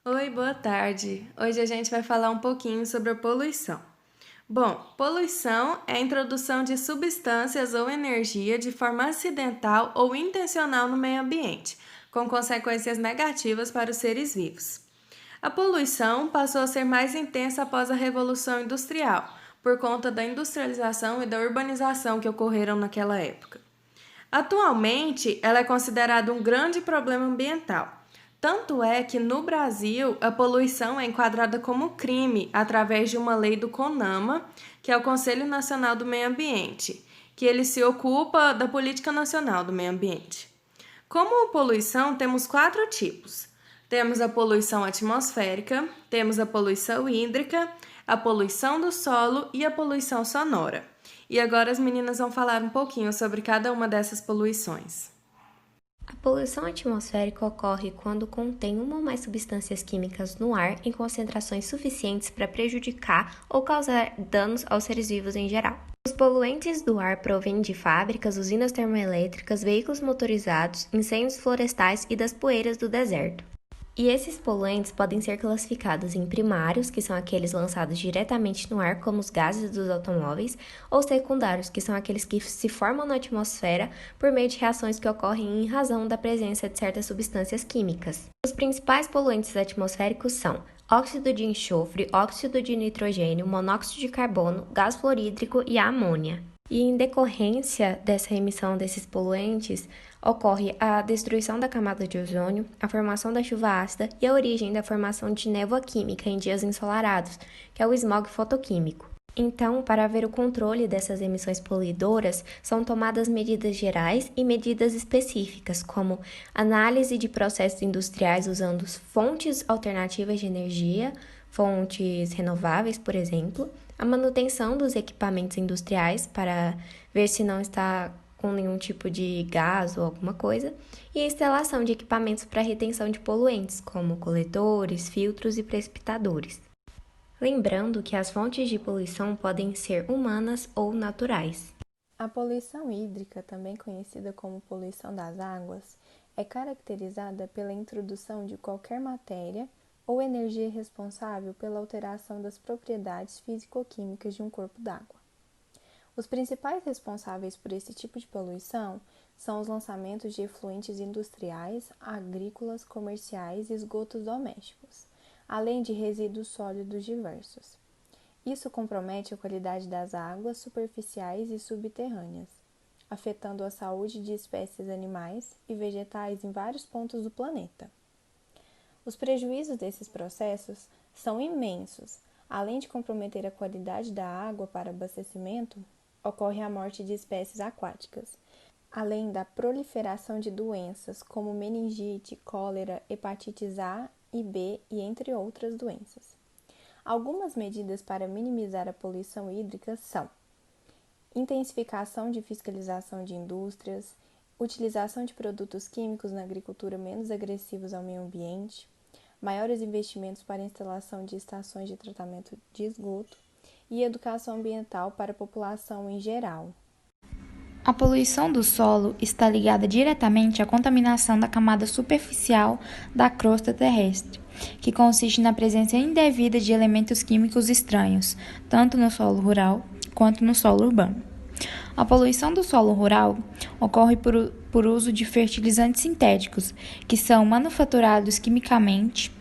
Oi, boa tarde. Hoje a gente vai falar um pouquinho sobre a poluição. Bom, poluição é a introdução de substâncias ou energia de forma acidental ou intencional no meio ambiente, com consequências negativas para os seres vivos. A poluição passou a ser mais intensa após a Revolução Industrial, por conta da industrialização e da urbanização que ocorreram naquela época. Atualmente, ela é considerada um grande problema ambiental. Tanto é que no Brasil a poluição é enquadrada como crime através de uma lei do CONAMA, que é o Conselho Nacional do Meio Ambiente, que ele se ocupa da política nacional do meio ambiente. Como poluição, temos quatro tipos. Temos a poluição atmosférica, temos a poluição hídrica, a poluição do solo e a poluição sonora. E agora as meninas vão falar um pouquinho sobre cada uma dessas poluições. A poluição atmosférica ocorre quando contém uma ou mais substâncias químicas no ar em concentrações suficientes para prejudicar ou causar danos aos seres vivos em geral. Os poluentes do ar provêm de fábricas, usinas termoelétricas, veículos motorizados, incêndios florestais e das poeiras do deserto. E esses poluentes podem ser classificados em primários, que são aqueles lançados diretamente no ar, como os gases dos automóveis, ou secundários, que são aqueles que se formam na atmosfera por meio de reações que ocorrem em razão da presença de certas substâncias químicas. Os principais poluentes atmosféricos são óxido de enxofre, óxido de nitrogênio, monóxido de carbono, gás fluorídrico e a amônia. E em decorrência dessa emissão desses poluentes, ocorre a destruição da camada de ozônio, a formação da chuva ácida e a origem da formação de névoa química em dias ensolarados, que é o smog fotoquímico. Então, para haver o controle dessas emissões poluidoras, são tomadas medidas gerais e medidas específicas, como análise de processos industriais usando fontes alternativas de energia, fontes renováveis, por exemplo, a manutenção dos equipamentos industriais para ver se não está com nenhum tipo de gás ou alguma coisa, e a instalação de equipamentos para retenção de poluentes, como coletores, filtros e precipitadores. Lembrando que as fontes de poluição podem ser humanas ou naturais. A poluição hídrica, também conhecida como poluição das águas, é caracterizada pela introdução de qualquer matéria ou energia responsável pela alteração das propriedades físico-químicas de um corpo d'água. Os principais responsáveis por esse tipo de poluição são os lançamentos de efluentes industriais, agrícolas, comerciais e esgotos domésticos, além de resíduos sólidos diversos. Isso compromete a qualidade das águas superficiais e subterrâneas, afetando a saúde de espécies animais e vegetais em vários pontos do planeta. Os prejuízos desses processos são imensos. Além de comprometer a qualidade da água para abastecimento, ocorre a morte de espécies aquáticas, além da proliferação de doenças como meningite, cólera, hepatites A e B e entre outras doenças. Algumas medidas para minimizar a poluição hídrica são intensificação de fiscalização de indústrias, utilização de produtos químicos na agricultura menos agressivos ao meio ambiente, maiores investimentos para a instalação de estações de tratamento de esgoto e educação ambiental para a população em geral. A poluição do solo está ligada diretamente à contaminação da camada superficial da crosta terrestre, que consiste na presença indevida de elementos químicos estranhos, tanto no solo rural quanto no solo urbano. A poluição do solo rural ocorre por uso de fertilizantes sintéticos, que são manufaturados quimicamente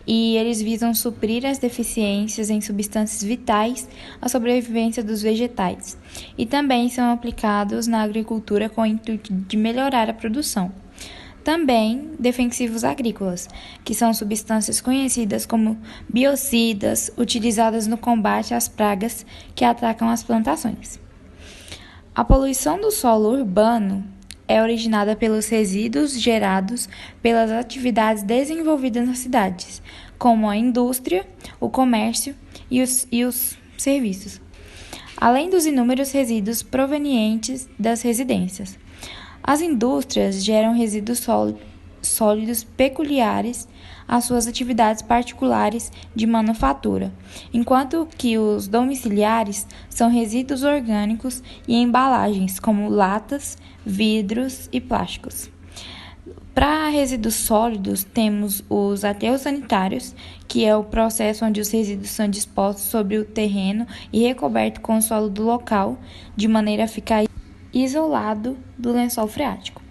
e eles visam suprir as deficiências em substâncias vitais à sobrevivência dos vegetais, e também são aplicados na agricultura com o intuito de melhorar a produção. Também defensivos agrícolas, que são substâncias conhecidas como biocidas, utilizadas no combate às pragas que atacam as plantações. A poluição do solo urbano é originada pelos resíduos gerados pelas atividades desenvolvidas nas cidades, como a indústria, o comércio e os serviços, além dos inúmeros resíduos provenientes das residências. As indústrias geram resíduos sólidos peculiares às suas atividades particulares de manufatura, enquanto que os domiciliares são resíduos orgânicos e embalagens, como latas, vidros e plásticos. Para resíduos sólidos, temos os aterros sanitários, que é o processo onde os resíduos são dispostos sobre o terreno e recoberto com o solo do local, de maneira a ficar isolado do lençol freático.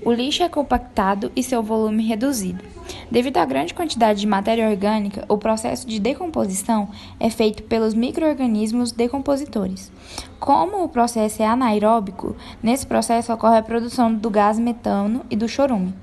O lixo é compactado e seu volume reduzido. Devido à grande quantidade de matéria orgânica, o processo de decomposição é feito pelos micro-organismos decompositores. Como o processo é anaeróbico, nesse processo ocorre a produção do gás metano e do chorume.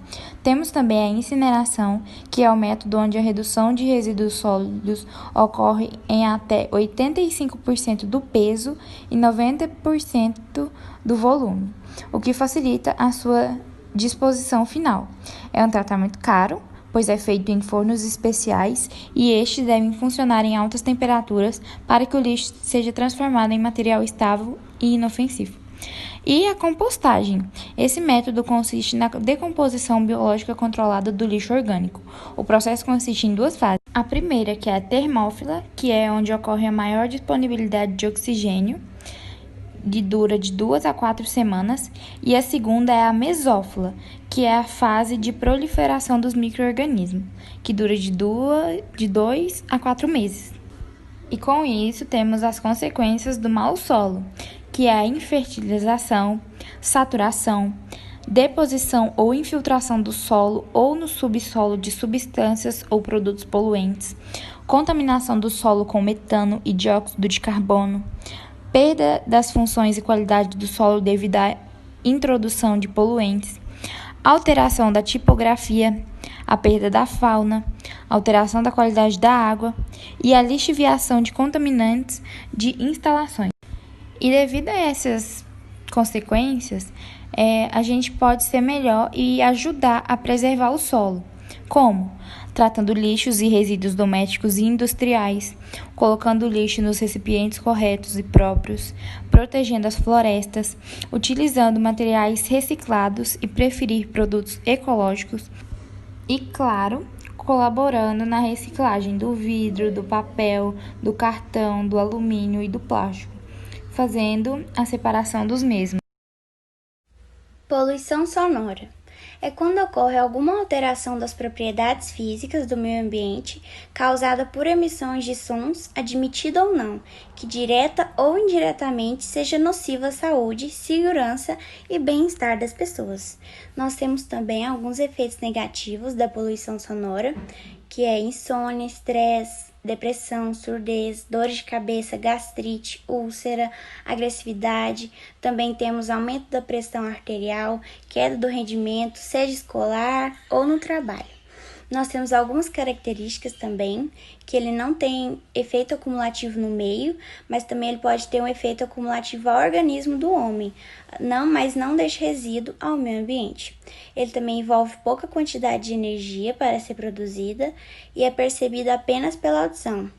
Temos também a incineração, que é o método onde a redução de resíduos sólidos ocorre em até 85% do peso e 90% do volume, o que facilita a sua disposição final. É um tratamento caro, pois é feito em fornos especiais e estes devem funcionar em altas temperaturas para que o lixo seja transformado em material estável e inofensivo. E a compostagem. Esse método consiste na decomposição biológica controlada do lixo orgânico. O processo consiste em duas fases. A primeira, que é a termófila, que é onde ocorre a maior disponibilidade de oxigênio, que dura de 2 a 4 semanas, e a segunda é a mesófila, que é a fase de proliferação dos micro-organismos, que dura de 2 a 4 meses. E com isso temos as consequências do mau solo, que é a infertilização, saturação, deposição ou infiltração do solo ou no subsolo de substâncias ou produtos poluentes, contaminação do solo com metano e dióxido de carbono, perda das funções e qualidade do solo devido à introdução de poluentes, alteração da tipografia, a perda da fauna, alteração da qualidade da água e a lixiviação de contaminantes de instalações. E devido a essas consequências, a gente pode ser melhor e ajudar a preservar o solo. Como? Tratando lixos e resíduos domésticos e industriais, colocando o lixo nos recipientes corretos e próprios, protegendo as florestas, utilizando materiais reciclados e preferir produtos ecológicos e, claro, colaborando na reciclagem do vidro, do papel, do cartão, do alumínio e do plástico, fazendo a separação dos mesmos. Poluição sonora é quando ocorre alguma alteração das propriedades físicas do meio ambiente causada por emissões de sons, admitida ou não, que direta ou indiretamente seja nociva à saúde, segurança e bem-estar das pessoas. Nós temos também alguns efeitos negativos da poluição sonora, que é insônia, estresse, depressão, surdez, dores de cabeça, gastrite, úlcera, agressividade. Também temos aumento da pressão arterial, queda do rendimento, seja escolar ou no trabalho. Nós temos algumas características também, que ele não tem efeito acumulativo no meio, mas também ele pode ter um efeito acumulativo ao organismo do homem, mas não deixa resíduo ao meio ambiente. Ele também envolve pouca quantidade de energia para ser produzida e é percebido apenas pela audição.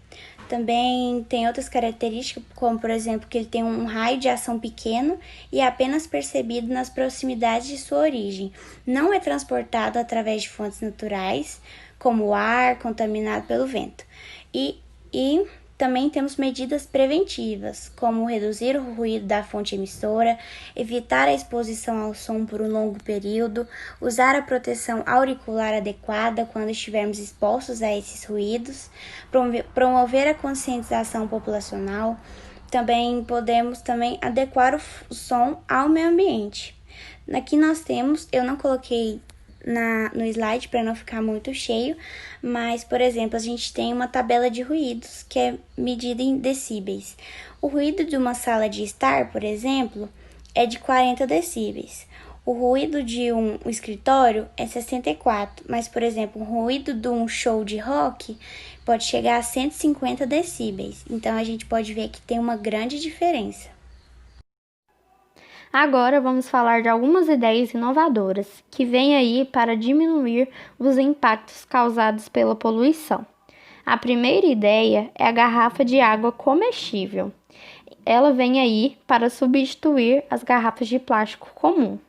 Também tem outras características, como por exemplo que ele tem um raio de ação pequeno e é apenas percebido nas proximidades de sua origem. Não é transportado através de fontes naturais, como o ar contaminado pelo vento. E também temos medidas preventivas, como reduzir o ruído da fonte emissora, evitar a exposição ao som por um longo período, usar a proteção auricular adequada quando estivermos expostos a esses ruídos, promover a conscientização populacional. Também podemos adequar o som ao meio ambiente. Aqui nós temos, eu não coloquei no slide para não ficar muito cheio, mas, por exemplo, a gente tem uma tabela de ruídos que é medida em decíbeis. O ruído de uma sala de estar, por exemplo, é de 40 decíbeis. O ruído de um escritório é 64, mas, por exemplo, o ruído de um show de rock pode chegar a 150 decíbeis. Então, a gente pode ver que tem uma grande diferença. Agora vamos falar de algumas ideias inovadoras que vêm aí para diminuir os impactos causados pela poluição. A primeira ideia é a garrafa de água comestível. Ela vem aí para substituir as garrafas de plástico comum.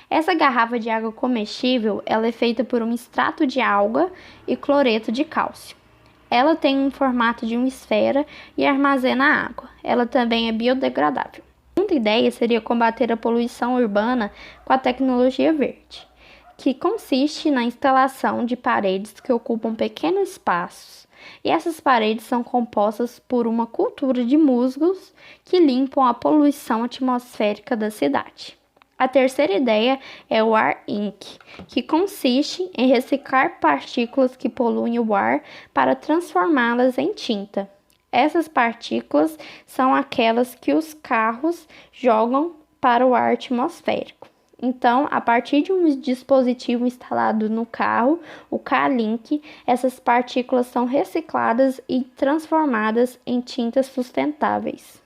Essa garrafa de água comestível, ela é feita por um extrato de alga e cloreto de cálcio. Ela tem um formato de uma esfera e armazena água. Ela também é biodegradável. A segunda ideia seria combater a poluição urbana com a tecnologia verde, que consiste na instalação de paredes que ocupam pequenos espaços. E essas paredes são compostas por uma cultura de musgos que limpam a poluição atmosférica da cidade. A terceira ideia é o Ar Inc., que consiste em reciclar partículas que poluem o ar para transformá-las em tinta. Essas partículas são aquelas que os carros jogam para o ar atmosférico. Então, a partir de um dispositivo instalado no carro, o K-Link, essas partículas são recicladas e transformadas em tintas sustentáveis.